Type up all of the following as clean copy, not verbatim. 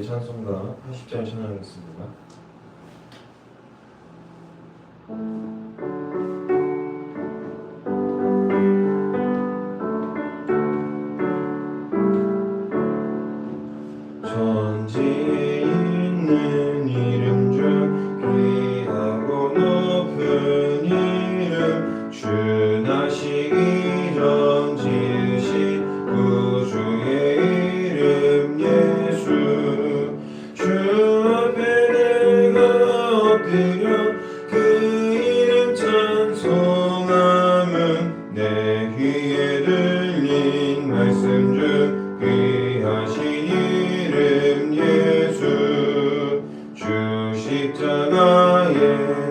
찬송가 80절 찬양하겠습니다. 천지에 있는 이름 중 귀하고 높은 이름, 주 나시기 전 지으신 구주의 이름 예수. 주 앞에 내가 엎드려 그 이름 찬송함은 내 귀에 들린 말씀 중 귀하신 이름 예수. 주 십자가에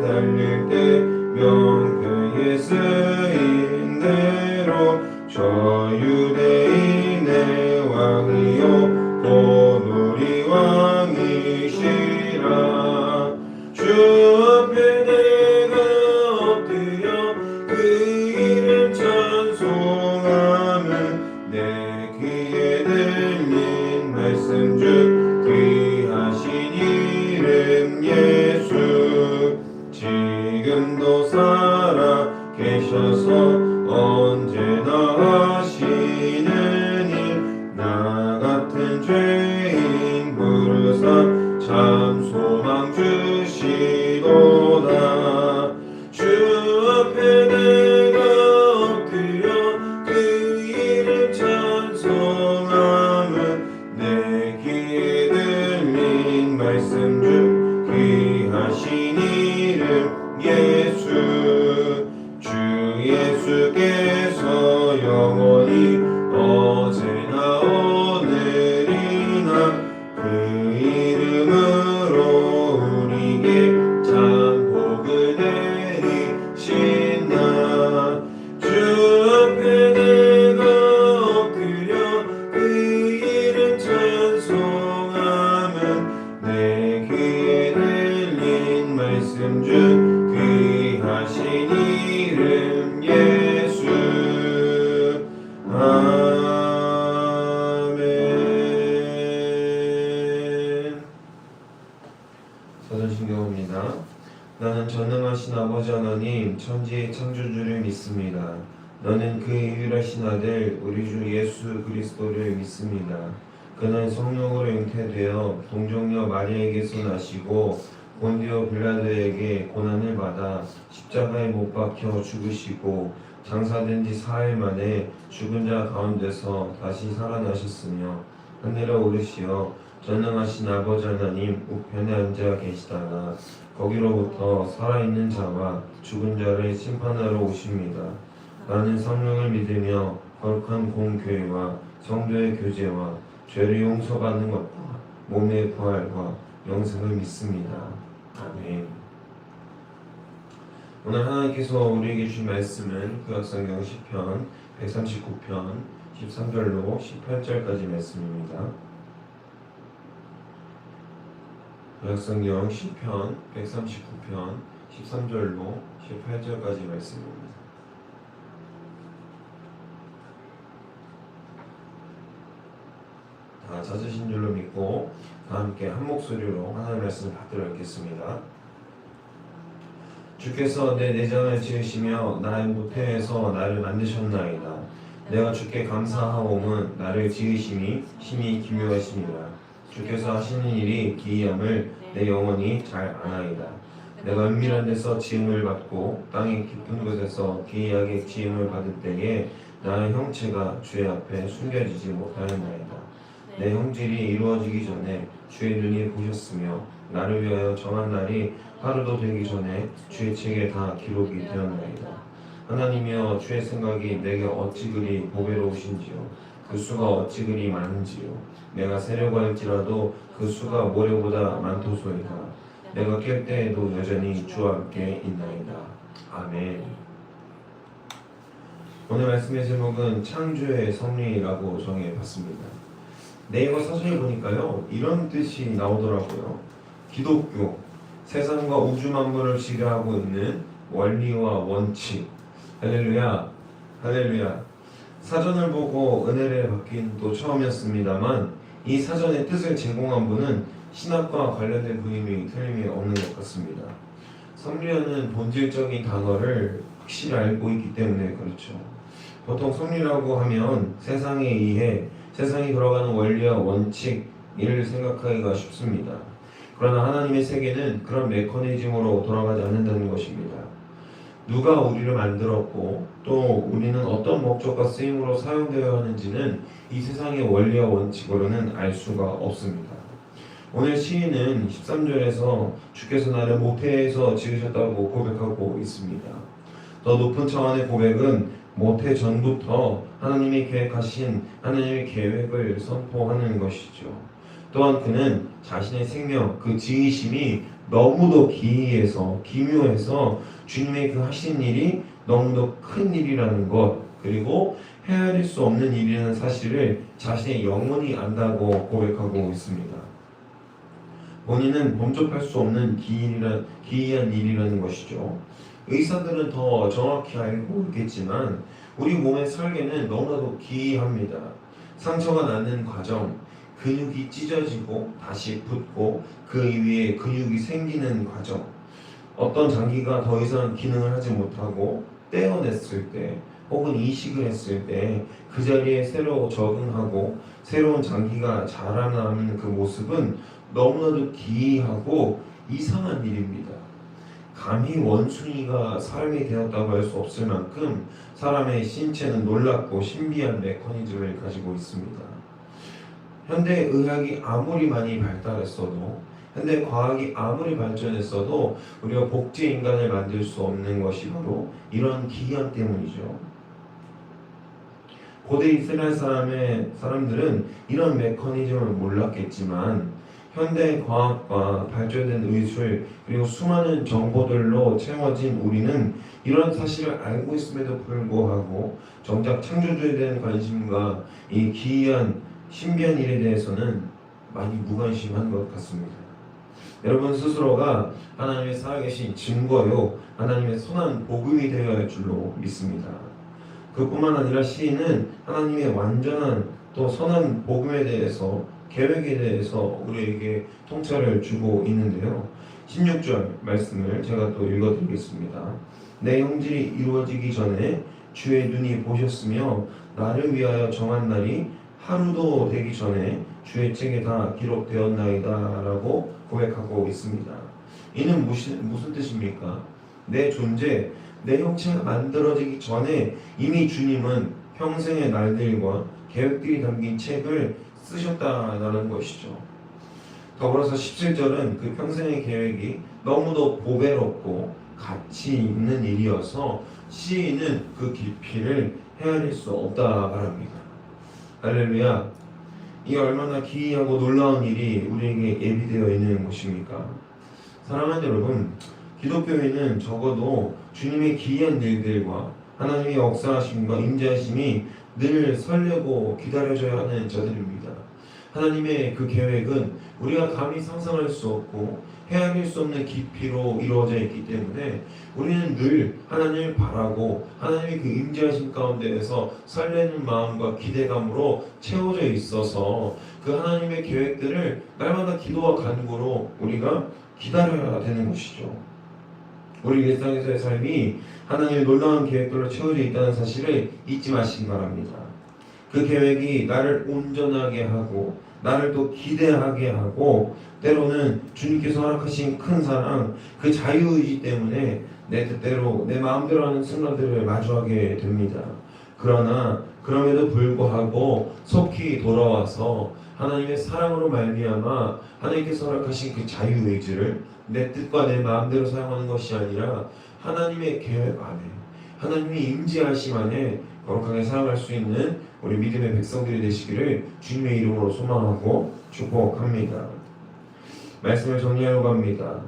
달릴 때 명패에 쓰인 대로 저 유대인의 왕이요 곧 우리 왕이시라. 주 앞에 내가 엎드려 그 이름 찬송함은 내 귀에 들린 말씀 중 귀하신 이름 예수. 지금도 살아 계셔서 언제나 하시는 일, 나 같은 죄인 부르사 참 소망 주시도다. 주 앞에 내가 엎드려 그 이름 찬송함은 내 귀에 들린 말씀 중 귀하신 이름 예수. 주 예수께서 영원히 어제나 오늘이나 그 이름으로 우리에게 참 복을 내리신다. 주 앞에 내가 엎드려 그 이름 찬송함은 내 귀에 들린 말씀 중 귀하신 이름 예수. 아멘. 사도신경입니다. 나는 전능하신 아버지 하나님 천지의 창조주를 믿습니다. 너는 그의 유일하신 아들 우리 주 예수 그리스도를 믿습니다. 그는 성령으로 잉태되어 동정녀 마리아에게서 나시고 본디오 빌라도에게 고난을 받아 십자가에 못 박혀 죽으시고 장사된 지 4일 만에 죽은 자 가운데서 다시 살아나셨으며 하늘에 오르시어 전능하신 아버지 하나님 우편에 앉아 계시다가 거기로부터 살아있는 자와 죽은 자를 심판하러 오십니다. 나는 성령을 믿으며 거룩한 공교회와 성도의 교제와 죄를 용서받는 것과 몸의 부활과 영생을 믿습니다. 아멘. 오늘 하나님께서 우리에게 주신 말씀은 구약성경 10편 139편 13절로 18절까지 말씀입니다. 구약성경 10편 139편 13절로 18절까지 말씀입니다. 다 찾으신 줄로 믿고 다 함께 한 목소리로 하나님의 말씀을 받들어 읽겠습니다. 주께서 내 내장을 지으시며 나의 모태에서 나를 만드셨나이다. 내가 주께 감사하오은 나를 지으심이 심히 기묘하시니라. 주께서 하시는 일이 기이함을 내 영혼이 잘 아나이다. 내가 은밀한 데서 지음을 받고 땅의 깊은 곳에서 기이하게 지음을 받을 때에 나의 형체가 주의 앞에 숨겨지지 못하였나이다. 내 형질이 이루어지기 전에 주의 눈이 보셨으며 나를 위하여 정한 날이 하루도 되기 전에 주의 책에 다 기록이 되었나이다. 하나님이여 주의 생각이 내게 어찌 그리 보배로우신지요. 그 수가 어찌 그리 많은지요. 내가 세려고 할지라도 그 수가 모래보다 많도소이다. 내가 깰 때에도 여전히 주와 함께 있나이다. 아멘. 오늘 말씀의 제목은 창조의 섭리라고 정해봤습니다. 네이버 사전을 보니까요 이런 뜻이 나오더라고요. 기독교, 세상과 우주 만물을 지배하고 있는 원리와 원칙. 할렐루야, 할렐루야. 사전을 보고 은혜를 받긴 또 처음이었습니다만 이 사전의 뜻을 제공한 분은 신학과 관련된 분임이 틀림이 없는 것 같습니다. 섭리라는 본질적인 단어를 확실히 알고 있기 때문에 그렇죠. 보통 섭리라고 하면 세상에 의해 세상이 돌아가는 원리와 원칙 이를 생각하기가 쉽습니다. 그러나 하나님의 세계는 그런 메커니즘으로 돌아가지 않는다는 것입니다. 누가 우리를 만들었고 또 우리는 어떤 목적과 쓰임으로 사용되어야 하는지는 이 세상의 원리와 원칙으로는 알 수가 없습니다. 오늘 시인은 13절에서 주께서 나를 모태에서 지으셨다고 고백하고 있습니다. 더 높은 차원의 고백은 모태 전부터 하나님이 계획하신 하나님의 계획을 선포하는 것이죠. 또한 그는 자신의 생명, 그 지으심이 너무도 기이해서 기묘해서 주님의 그 하신 일이 너무도 큰 일이라는 것, 그리고 헤아릴 수 없는 일이라는 사실을 자신의 영혼이 안다고 고백하고 있습니다. 본인은 범접할 수 없는 기이한 일이라는 것이죠. 의사들은 더 정확히 알고 있겠지만 우리 몸의 설계는 너무나도 기이합니다. 상처가 나는 과정, 근육이 찢어지고 다시 붙고 그 위에 근육이 생기는 과정, 어떤 장기가 더 이상 기능을 하지 못하고 떼어냈을 때 혹은 이식을 했을 때 그 자리에 새로 적응하고 새로운 장기가 자라나는 그 모습은 너무나도 기이하고 이상한 일입니다. 감히 원숭이가 사람이 되었다고 할 수 없을 만큼 사람의 신체는 놀랍고 신비한 메커니즘을 가지고 있습니다. 현대 의학이 아무리 많이 발달했어도, 현대 과학이 아무리 발전했어도 우리가 복제 인간을 만들 수 없는 것이 바로 이런 기이함 때문이죠. 고대 이스라엘 사람들은 이런 메커니즘을 몰랐겠지만 현대 과학과 발전된 의술 그리고 수많은 정보들로 채워진 우리는 이런 사실을 알고 있음에도 불구하고 정작 창조주에 대한 관심과 이 기이한 신비한 일에 대해서는 많이 무관심한 것 같습니다. 여러분 스스로가 하나님의 살아계신 증거요 하나님의 선한 복음이 되어야 할 줄로 믿습니다. 그뿐만 아니라 시인은 하나님의 완전한 또 선한 복음에 대해서 계획에 대해서 우리에게 통찰을 주고 있는데요. 16절 말씀을 제가 또 읽어드리겠습니다. 내 형질이 이루어지기 전에 주의 눈이 보셨으며 나를 위하여 정한 날이 하루도 되기 전에 주의 책에 다 기록되었나이다 라고 고백하고 있습니다. 이는 무슨 뜻입니까? 내 존재, 내 형체가 만들어지기 전에 이미 주님은 평생의 날들과 계획들이 담긴 책을 쓰셨다는 것이죠. 더불어서 17절은 그 평생의 계획이 너무도 보배롭고 가치 있는 일이어서 시인은 그 깊이를 헤아릴 수 없다 말합니다. 할렐루야. 이 얼마나 기이하고 놀라운 일이 우리에게 예비되어 있는 것입니까? 사랑하는 여러분, 기독교인은 적어도 주님의 기이한 일들과 하나님의 역사하심과 임재하심이 늘 설레고 기다려져야 하는 자들입니다. 하나님의 그 계획은 우리가 감히 상상할 수 없고 헤아릴 수 없는 깊이로 이루어져 있기 때문에 우리는 늘 하나님을 바라고 하나님의 그 임재하심 가운데에서 설레는 마음과 기대감으로 채워져 있어서 그 하나님의 계획들을 날마다 기도와 간구로 우리가 기다려야 되는 것이죠. 우리 일상에서의 삶이 하나님의 놀라운 계획들로 채워져 있다는 사실을 잊지 마시기 바랍니다. 그 계획이 나를 온전하게 하고 나를 또 기대하게 하고 때로는 주님께서 허락하신 큰 사랑 그 자유의지 때문에 내 뜻대로 내 마음대로 하는 순간들을 마주하게 됩니다. 그러나 그럼에도 불구하고 속히 돌아와서 하나님의 사랑으로 말미암아 하나님께서 허락하신 그 자유의지를 내 뜻과 내 마음대로 사용하는 것이 아니라 하나님의 계획 안에 하나님의 임재하심 안에 거룩하게 사용할 수 있는 우리 믿음의 백성들이 되시기를 주님의 이름으로 소망하고 축복합니다. 말씀을 정리하려고 합니다.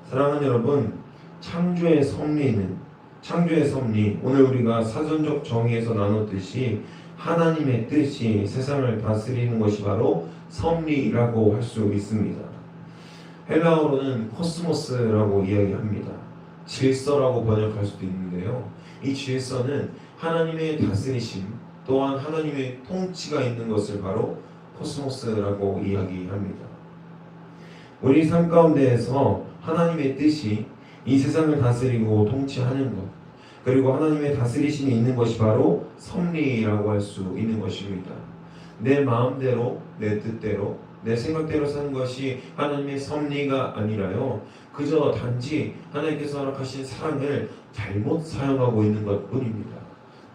사랑하는 여러분, 창조의 섭리 오늘 우리가 사전적 정의에서 나눴듯이 하나님의 뜻이 세상을 다스리는 것이 바로 섭리라고 할 수 있습니다. 헬라어로는 코스모스라고 이야기합니다. 질서라고 번역할 수도 있는데요. 이 질서는 하나님의 다스리심 또한 하나님의 통치가 있는 것을 바로 코스모스라고 이야기합니다. 우리 삶 가운데에서 하나님의 뜻이 이 세상을 다스리고 통치하는 것, 그리고 하나님의 다스리심이 있는 것이 바로 섭리라고 할 수 있는 것입니다. 내 마음대로, 내 뜻대로, 내 생각대로 사는 것이 하나님의 섭리가 아니라요, 그저 단지 하나님께서 허락하신 사랑을 잘못 사용하고 있는 것 뿐입니다.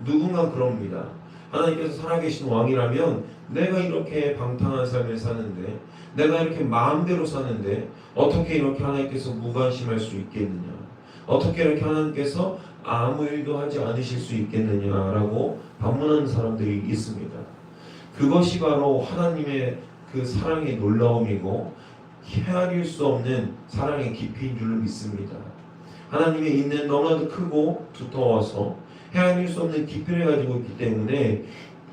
누군가 그럽니다. 하나님께서 살아계신 왕이라면 내가 이렇게 방탕한 삶을 사는데, 내가 이렇게 마음대로 사는데 어떻게 이렇게 하나님께서 무관심할 수 있겠느냐, 어떻게 이렇게 하나님께서 아무 일도 하지 않으실 수 있겠느냐라고 반문하는 사람들이 있습니다. 그것이 바로 하나님의 그 사랑의 놀라움이고 헤아릴 수 없는 사랑의 깊이인 줄로 믿습니다. 하나님의 인내는 너무나도 크고 두터워서 헤아릴 수 없는 깊이를 가지고 있기 때문에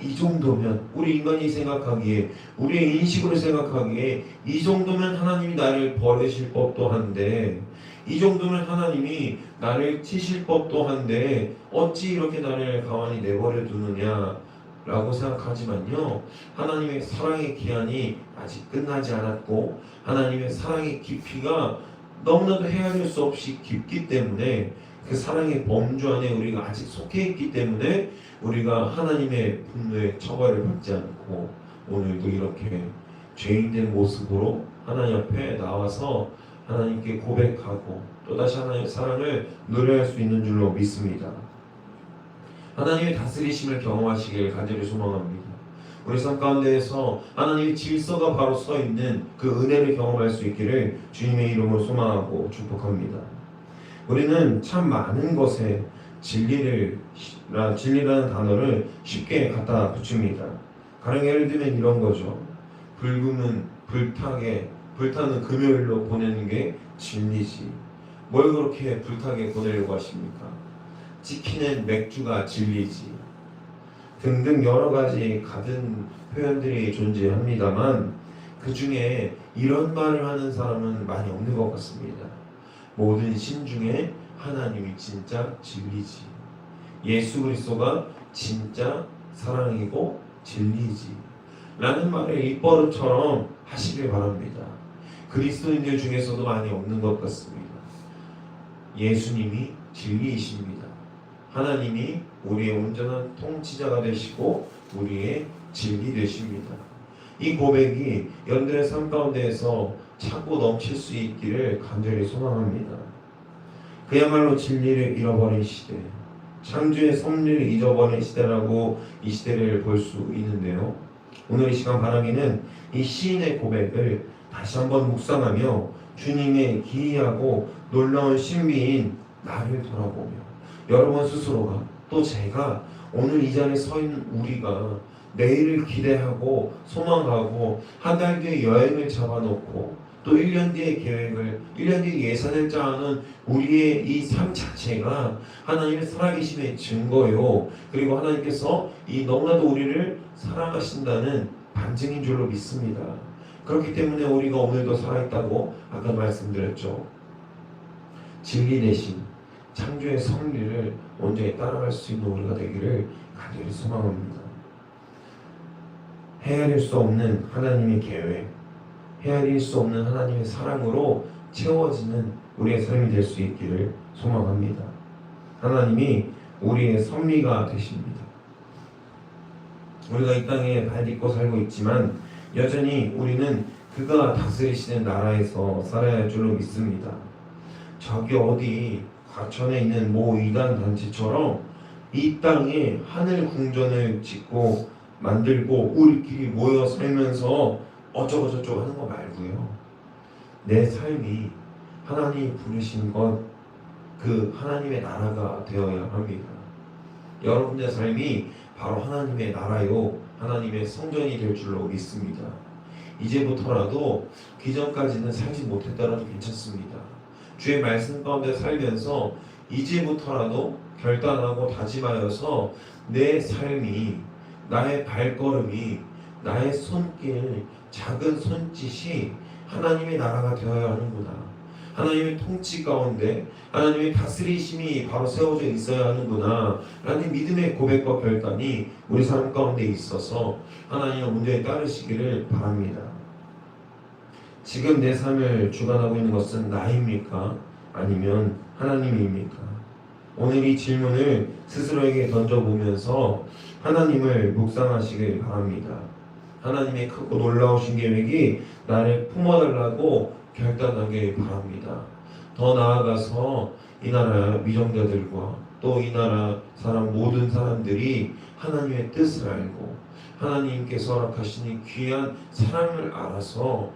이 정도면, 우리 인간이 생각하기에, 우리의 인식으로 생각하기에 이 정도면 하나님이 나를 버리실 법도 한데, 이 정도면 하나님이 나를 치실 법도 한데 어찌 이렇게 나를 가만히 내버려 두느냐 라고 생각하지만요, 하나님의 사랑의 기한이 아직 끝나지 않았고 하나님의 사랑의 깊이가 너무나도 헤아릴 수 없이 깊기 때문에, 그 사랑의 범주 안에 우리가 아직 속해 있기 때문에 우리가 하나님의 분노의 처벌을 받지 않고 오늘도 이렇게 죄인된 모습으로 하나님 앞에 나와서 하나님께 고백하고 또다시 하나님의 사랑을 노래할 수 있는 줄로 믿습니다. 하나님의 다스리심을 경험하시길 간절히 소망합니다. 우리 삶 가운데에서 하나님의 질서가 바로 서 있는 그 은혜를 경험할 수 있기를 주님의 이름으로 소망하고 축복합니다. 우리는 참 많은 것에 진리라는 단어를 쉽게 갖다 붙입니다. 가령 예를 들면 이런 거죠. 불금은 불타는 금요일로 보내는 게 진리지. 뭘 그렇게 불타게 보내려고 하십니까? 찍히는 맥주가 진리지. 등등 여러 가지 같은 표현들이 존재합니다만 그 중에 이런 말을 하는 사람은 많이 없는 것 같습니다. 모든 신 중에 하나님이 진짜 진리지. 예수 그리스도가 진짜 사랑이고 진리지. 라는 말을 입버릇처럼 하시길 바랍니다. 그리스도인들 중에서도 많이 없는 것 같습니다. 예수님이 진리이십니다. 하나님이 우리의 온전한 통치자가 되시고 우리의 진리 되십니다. 이 고백이 여러분들의 삶 가운데에서 차고 넘칠 수 있기를 간절히 소망합니다. 그야말로 진리를 잃어버린 시대, 창조의 섭리를 잊어버린 시대라고 이 시대를 볼 수 있는데요, 오늘 이 시간 바라기는 이 시인의 고백을 다시 한번 묵상하며 주님의 기이하고 놀라운 신비인 나를 돌아보며 여러분 스스로가, 또 제가 오늘 이 자리에 서 있는 우리가 내일을 기대하고 소망하고 한 달 뒤에 여행을 잡아놓고 또 1년 뒤의 계획을, 1년 뒤에 예산을 짜는 우리의 이 삶 자체가 하나님의 살아계심의 증거요, 그리고 하나님께서 이 너무나도 우리를 사랑하신다는 반증인 줄로 믿습니다. 그렇기 때문에 우리가 오늘도 살아있다고 아까 말씀드렸죠. 진리 대신 창조의 섭리를 온전히 따라갈 수 있는 우리가 되기를 간절히 소망합니다. 헤아릴 수 없는 하나님의 계획, 헤아릴 수 없는 하나님의 사랑으로 채워지는 우리의 삶이 될 수 있기를 소망합니다. 하나님이 우리의 섭리가 되십니다. 우리가 이 땅에 발 딛고 살고 있지만 여전히 우리는 그가 다스리시는 나라에서 살아야 할 줄로 믿습니다. 저기 어디 과천에 있는 모 이단 단체처럼 이 땅에 하늘 궁전을 짓고 만들고 우리끼리 모여 살면서 어쩌고 저쩌고 하는 거 말고요, 내 삶이 하나님이 부르신 것, 그 하나님의 나라가 되어야 합니다. 여러분의 삶이 바로 하나님의 나라요, 하나님의 성전이 될 줄로 믿습니다. 이제부터라도 기존까지는 살지 못했더라도 괜찮습니다. 주의 말씀 가운데 살면서 이제부터라도 결단하고 다짐하여서 내 삶이, 나의 발걸음이, 나의 손길, 작은 손짓이 하나님의 나라가 되어야 하는구나. 하나님의 통치 가운데 하나님의 다스리심이 바로 세워져 있어야 하는구나 라는 믿음의 고백과 결단이 우리 삶 가운데 있어서 하나님의 온전히 따르시기를 바랍니다. 지금 내 삶을 주관하고 있는 것은 나입니까? 아니면 하나님입니까? 오늘 이 질문을 스스로에게 던져보면서 하나님을 묵상하시길 바랍니다. 하나님의 크고 놀라우신 계획이 나를 품어달라고 결단하길 바랍니다. 더 나아가서 이 나라 위정자들과 또 이 나라 모든 사람들이 하나님의 뜻을 알고 하나님께서 허락하시니 귀한 사랑을 알아서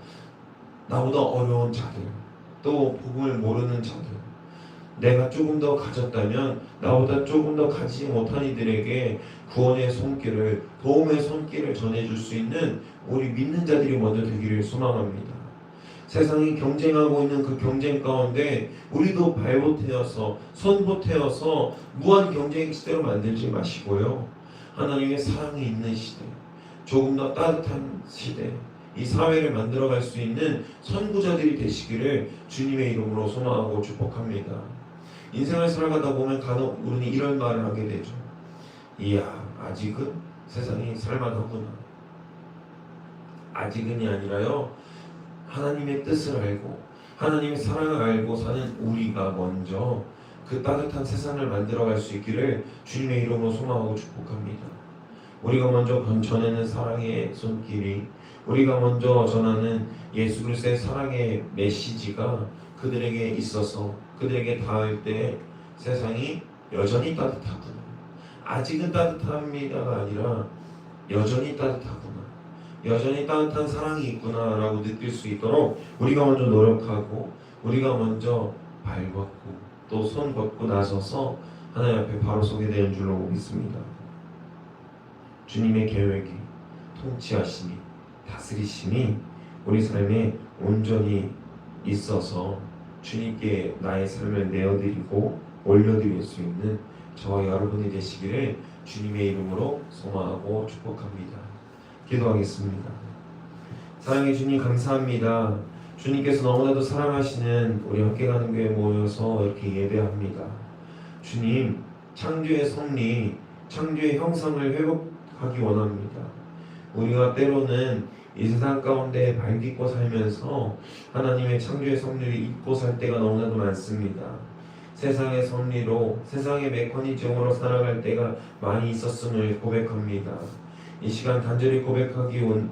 나보다 어려운 자들, 또 복음을 모르는 자들, 내가 조금 더 가졌다면 나보다 조금 더 가지지 못한 이들에게 구원의 손길을, 도움의 손길을 전해줄 수 있는 우리 믿는 자들이 먼저 되기를 소망합니다. 세상이 경쟁하고 있는 그 경쟁 가운데 우리도 발보태어서 손보태어서 무한 경쟁 시대로 만들지 마시고요, 하나님의 사랑이 있는 시대, 조금 더 따뜻한 시대, 이 사회를 만들어갈 수 있는 선구자들이 되시기를 주님의 이름으로 소망하고 축복합니다. 인생을 살아가다 보면 간혹 우리는 이런 말을 하게 되죠. 이야, 아직은 세상이 살만하구나. 아직은이 아니라요, 하나님의 뜻을 알고 하나님의 사랑을 알고 사는 우리가 먼저 그 따뜻한 세상을 만들어갈 수 있기를 주님의 이름으로 소망하고 축복합니다. 우리가 먼저 전하는 사랑의 손길이, 우리가 먼저 전하는 예수 그리스도의 사랑의 메시지가 그들에게 있어서 그들에게 닿을 때 세상이 여전히 따뜻하구나, 아직은 따뜻합니다가 아니라 여전히 따뜻하구나, 여전히 따뜻한 사랑이 있구나 라고 느낄 수 있도록 우리가 먼저 노력하고 우리가 먼저 발 걷고 또 손 걷고 나서서 하나님 앞에 바로 서게 되는 줄로 믿습니다. 주님의 계획이, 통치하심이, 다스리심이 우리 삶에 온전히 있어서 주님께 나의 삶을 내어드리고 올려드릴 수 있는 저와 여러분이 되시기를 주님의 이름으로 소망하고 축복합니다. 기도하겠습니다. 사랑해 주님, 감사합니다. 주님께서 너무나도 사랑하시는 우리 함께 가는 교회에 모여서 이렇게 예배합니다. 주님, 창조의 섭리, 창조의 형상을 회복하기 원합니다. 우리가 때로는 이 세상 가운데 발 딛고 살면서 하나님의 창조의 섭리를 잊고 살 때가 너무나도 많습니다. 세상의 섭리로, 세상의 메커니즘으로 살아갈 때가 많이 있었음을 고백합니다. 이 시간 간절히 고백하기는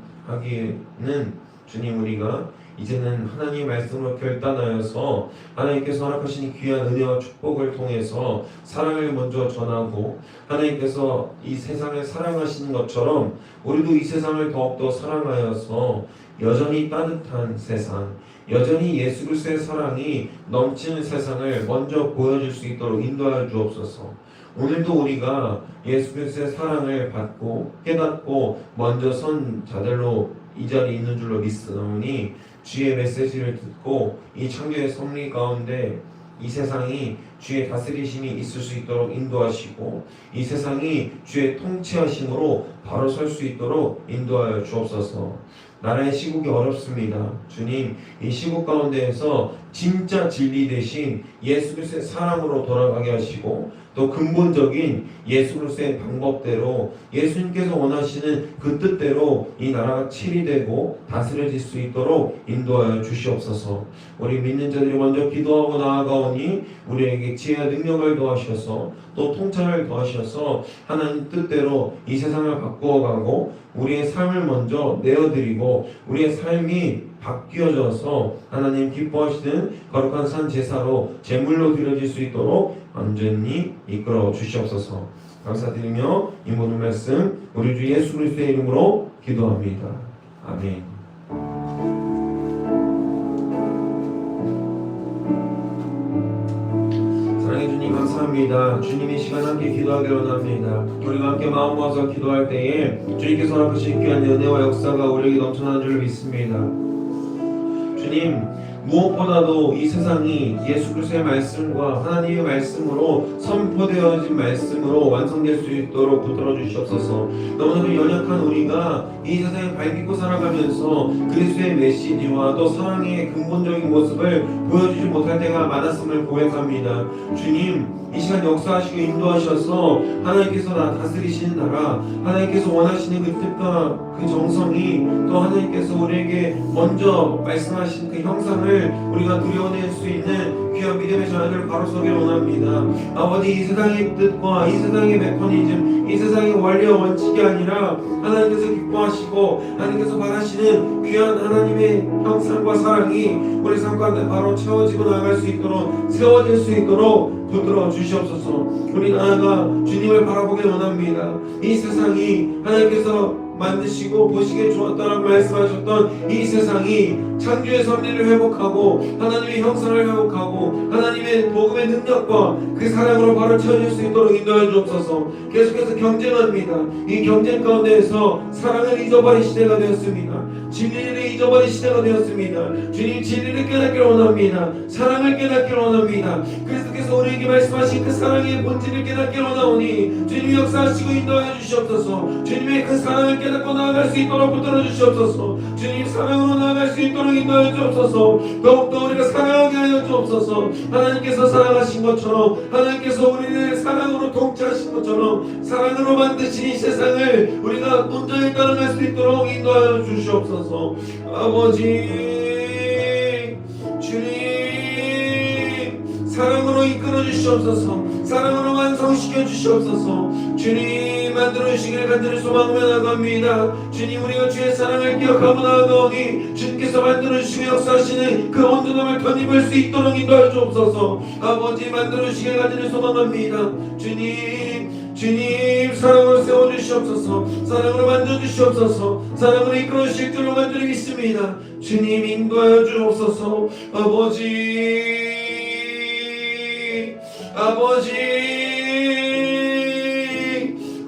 주님, 우리가 이제는 하나님의 말씀으로 결단하여서 하나님께서 허락하신 귀한 은혜와 축복을 통해서 사랑을 먼저 전하고 하나님께서 이 세상을 사랑하시는 것처럼 우리도 이 세상을 더욱더 사랑하여서 여전히 따뜻한 세상, 여전히 예수 그리스도의 사랑이 넘치는 세상을 먼저 보여줄 수 있도록 인도하여 주옵소서. 오늘도 우리가 예수 그리스도의 사랑을 받고 깨닫고 먼저 선 자들로 이 자리에 있는 줄로 믿사오니 주의 메시지를 듣고 이 창조의 섭리 가운데 이 세상이 주의 다스리심이 있을 수 있도록 인도하시고 이 세상이 주의 통치하심으로 바로 설 수 있도록 인도하여 주옵소서. 나라의 시국이 어렵습니다. 주님, 이 시국 가운데에서 진짜 진리 대신 예수 그리스도의 사랑으로 돌아가게 하시고 또 근본적인 예수 그리스도의 방법대로 예수님께서 원하시는 그 뜻대로 이 나라가 치리되고 다스려질 수 있도록 인도하여 주시옵소서. 우리 믿는 자들이 먼저 기도하고 나아가오니 우리에게 지혜와 능력을 더하셔서 또 통찰을 더하셔서 하나님 뜻대로 이 세상을 바꾸어가고 우리의 삶을 먼저 내어드리고 우리의 삶이 바뀌어져서 하나님 기뻐하시는 거룩한 산 제사로 제물로 드려질 수 있도록 완전히 이끌어 주시옵소서. 감사드리며 이 모든 말씀 우리 주 예수 그리스도의 이름으로 기도합니다. 아멘. 사랑해 주님, 감사합니다. 주님의 시간 함께 기도하기로 원합니다. 우리가 함께 마음 모아서 기도할 때에 주님께서 허락하신 귀한 은혜와 역사가 우리에게 넘쳐나는 줄 믿습니다. 주님, 무엇보다도 이 세상이 예수 그리스도의 말씀과 하나님의 말씀으로 선포되어진 말씀으로 완성될 수 있도록 붙들어 주시옵소서. 너무나도 연약한 우리가 이 세상에 발딛고 살아가면서 그리스도의 메시지와 또 사랑의 근본적인 모습을 보여주지 못할 때가 많았음을 고백합니다. 주님, 이 시간 역사하시고 인도하셔서 하나님께서 다스리시는 나라, 하나님께서 원하시는 그 뜻과 그 정성이 또 하나님께서 우리에게 먼저 말씀하신 그 형상을 우리가 누려낼 수 있는 귀한 믿음의 자녀들 바로 서길 원합니다. 아버지, 이 세상의 뜻과 이 세상의 메커니즘, 이 세상의 원리와 원칙이 아니라 하나님께서 기뻐하시고 하나님께서 바라시는 귀한 하나님의 형상과 사랑이 우리 삶 가운데 바로 채워지고 나아갈 수 있도록, 세워질 수 있도록 붙들어 주시옵소서. 우리 나아가 주님을 바라보길 원합니다. 이 세상이 하나님께서 만드시고 보시기에 좋았다라고 말씀하셨던 이 세상이 창조의 섭리를 회복하고 하나님의 형상을 회복하고 하나님의 복음의 능력과 그 사랑으로 바로 채워질 수 있도록 인도해 주옵소서. 계속해서 경쟁합니다. 이 경쟁 가운데에서 사랑을 잊어버린 시대가 되었습니다. 진리를 잊어버린 시대가 되었습니다. 주님, 진리를 깨닫기를 원합니다. 사랑을 깨닫기를 원합니다. 그리스도께서 우리에게 말씀하신 그 사랑의 본질을 깨닫기를 원하오니 주님 역사하시고 인도하여 주시옵소서. 주님의 그 사랑을 깨닫고 나아갈 수 있도록 붙들어 주시옵소서. 주님, 사랑으로 나아갈 수 있도록 인도하여 주옵소서. 더욱더 우리가 사랑하게 하여 주옵소서. 하나님께서 사랑하신 것처럼, 하나님께서 우리를 사랑으로 통치하신 것처럼 사랑으로 만드신 이 세상을 우리가 온전히 따라갈 수 있도록 인도하여 주시옵소서. 아버지, 주님, 사랑으로 이끌어 주시옵소서. 사랑으로 완성시켜 주시옵소서. 주님, 만들어 주시기를 간절히 소망하며 나갑니다. 주님, 우리가 주의 사랑을 기억하고 나아가오니 주님께서 만들어 주시며 역사하시는 그 온전함을 견입을 수 있도록 인도하여 주옵소서. 아버지, 만들어 주시기를 간절히 소망합니다. 주님, 사랑으로 세워주시옵소서. 사랑으로 만져주시옵소서. 사랑으로 이끌어주실 줄로 간절히 믿습니다. 주님, 인도하여 주옵소서. 아버지,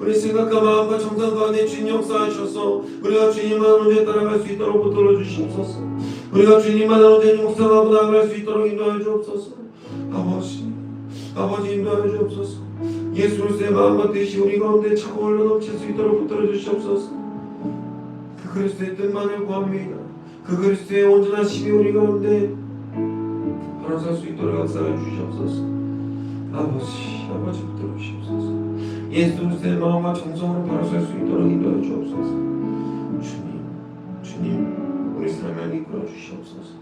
우리 생각과 마음과 정성 가운데 주님 역사하셔서 우리가 주님만 온전히 따라갈 수 있도록 붙들어 주시옵소서. 우리가 주님만 온전히 묵상하고 나아갈 수 있도록 인도하여 주옵소서. 아버지, 인도하여 주옵소서. 예수 그리스도의 마음과 뜻이 우리 가운데 차고 흘러 넘칠 수 있도록 붙들어 주시옵소서. 그 그리스도의 뜻만을 구합니다. 그 그리스도의 온전하심이 우리 가운데 바로 설 수 있도록 역사해 주시옵소서. 아버지 붙들어 주시옵소서. 예수 그리스도의 마음과 정성으로 바로 설 수 있도록 인도해 주옵소서. 주님, 우리 삶을 이끌어 주시옵소서.